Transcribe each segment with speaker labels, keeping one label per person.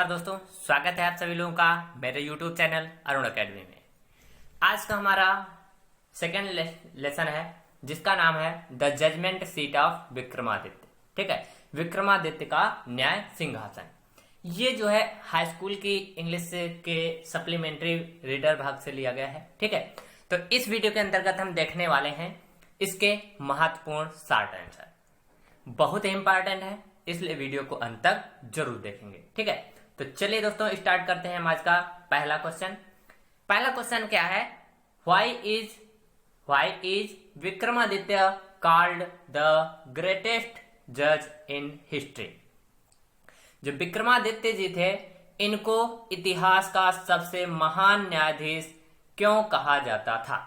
Speaker 1: नमस्कार दोस्तों, स्वागत है आप सभी लोगों का मेरे YouTube चैनल अरुण अकेडमी में। आज का हमारा सेकंड लेसन है जिसका नाम है the judgement seat of Vikramaditya. ठीक है, विक्रमादित्य का न्याय सिंहासन। ये जो है हाई स्कूल की इंग्लिश के सप्लीमेंट्री रीडर भाग से लिया गया है। ठीक है, तो इस वीडियो के अंतर्गत हम देखने वाले हैं इसके महत्वपूर्ण शॉर्ट आंसर। बहुत ही इंपॉर्टेंट है, इसलिए वीडियो को अंत तक जरूर देखेंगे। ठीक है, तो चलिए दोस्तों स्टार्ट करते हैं आज का पहला क्वेश्चन। पहला क्वेश्चन क्या है? Why is Vikramaditya called the greatest जज इन हिस्ट्री? जो विक्रमादित्य जी थे, इनको इतिहास का सबसे महान न्यायाधीश क्यों कहा जाता था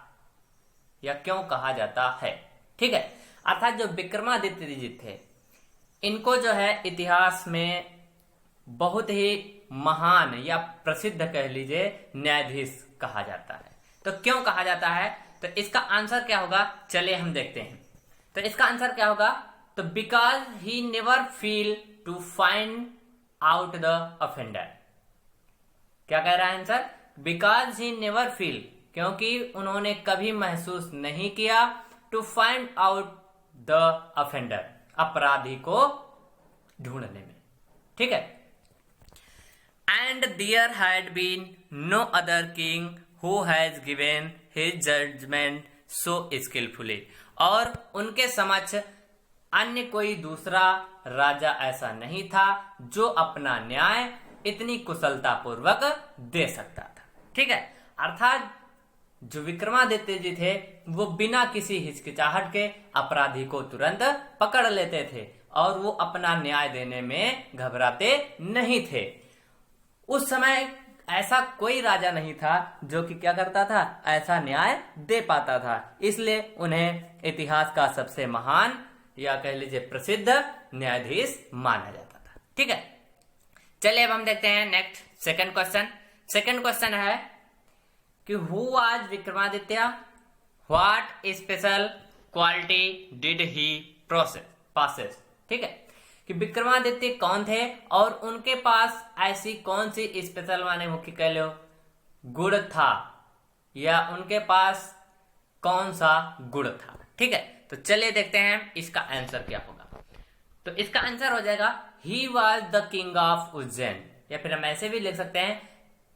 Speaker 1: या क्यों कहा जाता है? ठीक है, अर्थात जो विक्रमादित्य जी थे, इनको जो है इतिहास में बहुत ही महान या प्रसिद्ध कह लीजिए न्यायाधीश कहा जाता है। तो क्यों कहा जाता है? तो इसका आंसर क्या होगा, चलिए हम देखते हैं। तो इसका आंसर क्या होगा? तो because he never feel to find out the offender. क्या कह रहा है answer? Because he never feel, क्योंकि उन्होंने कभी महसूस नहीं किया to find out the offender, अपराधी को ढूंढने में। ठीक है, and there had been no other king who has given his judgement so skilfully, और उनके समक्ष अन्य कोई दूसरा राजा ऐसा नहीं था जो अपना न्याय इतनी कुशलता पूर्वक दे सकता था। ठीक है, अर्थात जो विक्रमादित्य जी थे वो बिना किसी हिचकिचाहट के अपराधी को तुरंत पकड़ लेते थे और वो अपना न्याय देने में घबराते नहीं थे। उस समय ऐसा कोई राजा नहीं था जो कि क्या करता था, ऐसा न्याय दे पाता था। इसलिए उन्हें इतिहास का सबसे महान या कह लीजिए प्रसिद्ध न्यायाधीश माना जाता था। ठीक है, चलिए अब हम देखते हैं next second question. Second question है कि who was Vikramaditya, what special quality did he passes. ठीक है, कि विक्रमादित्य कौन थे और उनके पास ऐसी कौन सी स्पेशल माने मुख्य कह लो गुण था, या उनके पास कौन सा गुण था। ठीक है, तो चलिए देखते हैं इसका आंसर क्या होगा। तो इसका आंसर हो जाएगा he was the king of Ujjain, या फिर हम ऐसे भी लिख सकते हैं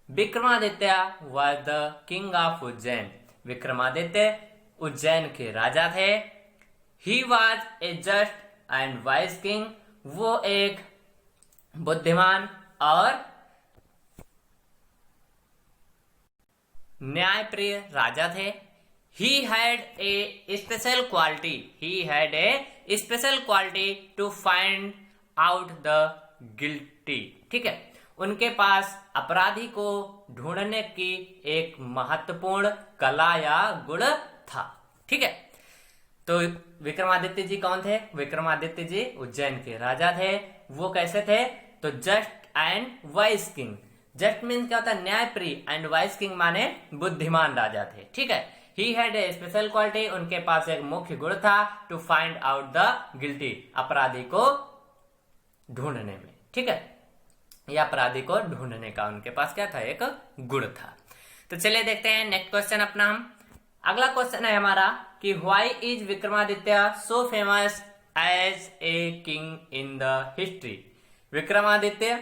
Speaker 1: Vikramaditya was the king of Ujjain. Vikramaditya Ujjain के राजा थे। He was a just and wise king, वो एक बुद्धिमान और न्यायप्रिय राजा थे। He had a special quality to find out the guilty. ठीक है, उनके पास अपराधी को ढूंढने की एक महत्वपूर्ण कला या गुण था। ठीक है, तो विक्रमादित्य जी कौन थे? विक्रमादित्य जी उज्जैन के राजा थे। वो कैसे थे? तो just and wise king. Just means क्या होता है? न्यायप्रिय, एंड वाइज किंग माने बुद्धिमान राजा थे। ठीक है, he had a special quality, उनके पास एक मुख्य गुण था to find out the guilty, अपराधी को ढूंढने में। ठीक है, या अपराधी को ढूंढने का उनके पास क्या था, एक गुण था। तो चलिए देखते हैं नेक्स्ट क्वेश्चन अपना हम। अगला क्वेश्चन है हमारा कि why is Vikramaditya so famous as a king in the history? Vikramaditya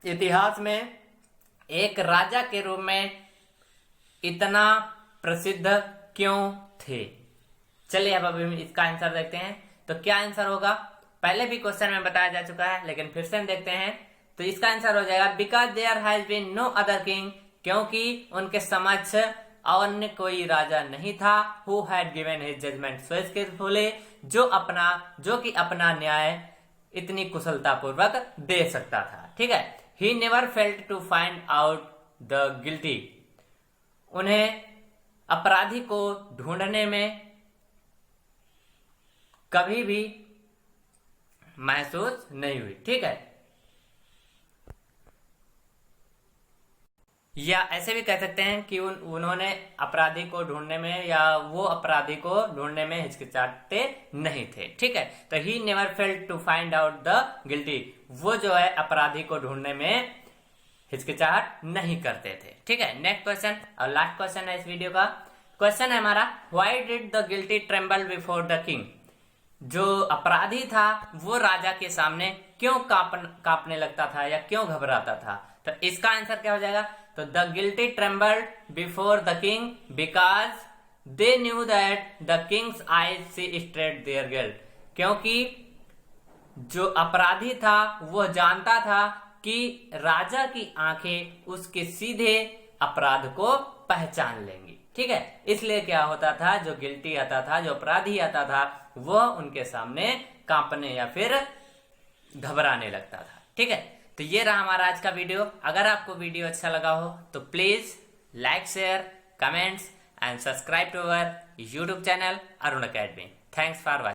Speaker 1: इतिहास में एक राजा के रूप में इतना प्रसिद्ध क्यों थे? चलिए अब अभी इसका आंसर देखते हैं। तो क्या आंसर होगा? पहले भी क्वेश्चन में बताया जा चुका है, लेकिन फिर से हम देखते हैं। तो इसका आंसर हो जाएगा because there has been no other king, क्योंकि उनके समक्ष अन्य कोई राजा नहीं था who had given his judgement so skilfully, जो कि अपना न्याय इतनी कुशलता पूर्वक दे सकता था। ठीक है, he never felt to find out the guilty, उन्हें अपराधी को ढूंढने में कभी भी महसूस नहीं हुई। ठीक है, या ऐसे भी कह सकते हैं कि उन्होंने अपराधी को ढूंढने में या वो अपराधी को ढूंढने में हिचकिचाते नहीं थे। ठीक है, तो he never felt to find out the guilty, वो जो है अपराधी को ढूंढने में हिचकिचाहट नहीं करते थे। ठीक है, नेक्स्ट क्वेश्चन और लास्ट क्वेश्चन है इस वीडियो का। क्वेश्चन है हमारा, why did the guilty tremble before the king? जो अपराधी था वो राजा के सामने क्यों कांपने लगता था या क्यों घबराता था? तो इसका आंसर क्या हो जाएगा? तो the guilty trembled before the king because they knew that the king's eyes see straight their guilt. क्योंकि जो अपराधी था वो जानता था कि राजा की आंखें उसके सीधे अपराध को पहचान लेंगी। ठीक है, इसलिए क्या होता था, जो गिल्टी आता था, जो अपराधी आता था, वह उनके सामने कांपने या फिर घबराने लगता था। ठीक है, तो ये रहा हमारा आज का वीडियो। अगर आपको वीडियो अच्छा लगा हो तो please like, share, comments and subscribe to our YouTube channel Arun Academy. Thanks for watching.